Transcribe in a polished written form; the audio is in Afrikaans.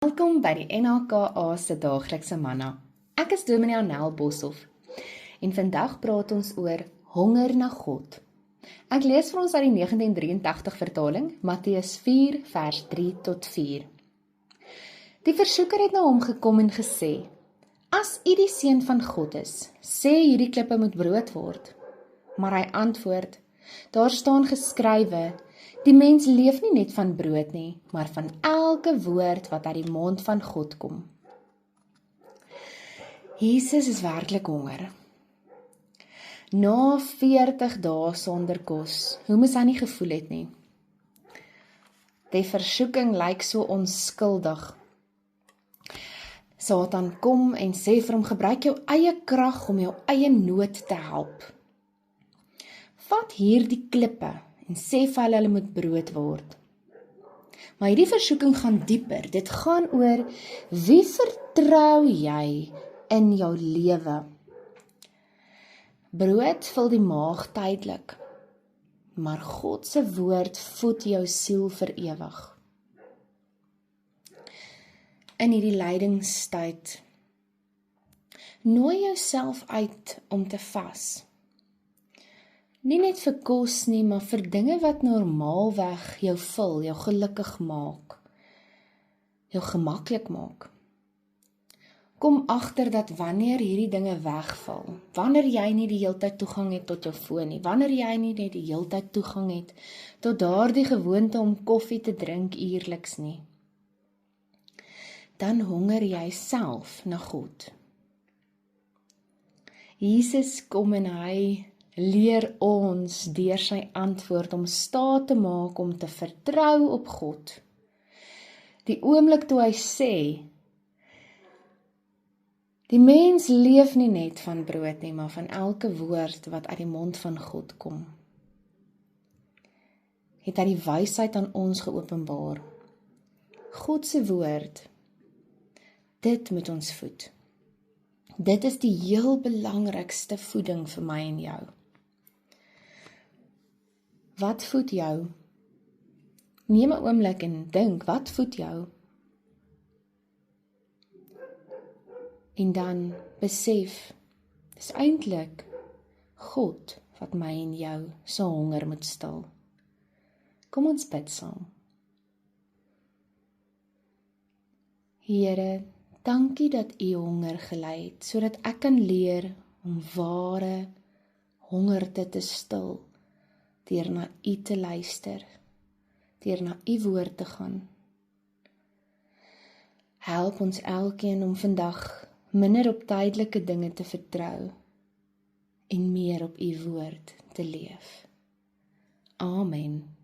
Welkom by die NHKA se daaglikse manna. Ek is Dominee Anel Boshoff en vandag praat ons oor honger na God. Ek lees vir ons uit die 1983 vertaling, Matteus 4 vers 3 tot 4. Die versoeker het na hom gekom en gesê: "As u die seun van God is, sê hierdie klippe moet brood word." Maar hy antwoord: "Daar staan geskrywe: Die mens leef nie net van brood nie, maar van elke woord wat uit die mond van God kom." Jesus is werklik honger. Na 40 dae sonder kos, hoe moes hy nie gevoel het nie? Die versoeking lyk so onskuldig. Satan kom en sê vir hom: "Gebruik jou eie krag om jou eie nood te help. Vat hierdie klippe en sê vir hulle moet brood word." Maar hierdie versoeking gaan dieper. Dit gaan oor: wie vertrou jy in jou lewe? Brood vul die maag tydelik, maar God se woord voed jou siel vir ewig. In hierdie lydingstyd, nooi jouself uit om te vas. Nie net vir kos nie, maar vir dinge wat normaalweg jou vul, jou gelukkig maak, jou gemaklik maak. Kom agter dat wanneer hierdie dinge wegval, wanneer jy nie die heeltyd toegang het tot jou foon nie, wanneer jy nie net die heeltyd toegang het tot daardie gewoonte om koffie te drink uierliks nie, dan honger jy self na God. Jesus kom en hy leer ons deur sy antwoord om staat te maak om te vertrou op God. Die oomblik toe hy sê: "Die mens leef nie net van brood nie, maar van elke woord wat uit die mond van God kom," het hy die wysheid aan ons geopenbaar. God se woord, dit moet ons voed. Dit is die heel belangrikste voeding vir my en jou. Wat voed jou? Neem 'n oomblik en dink, wat voed jou? En dan besef, dis eintlik God wat my en jou se honger moet stil. Kom ons bid saam. Here, dankie dat U honger gelei het, sodat ek kan leer om ware hongerte te stil, deur na U te luister, deur na U woord te gaan. Help ons elkeen om vandag minder op tydelike dinge te vertrou en meer op U woord te leef. Amen.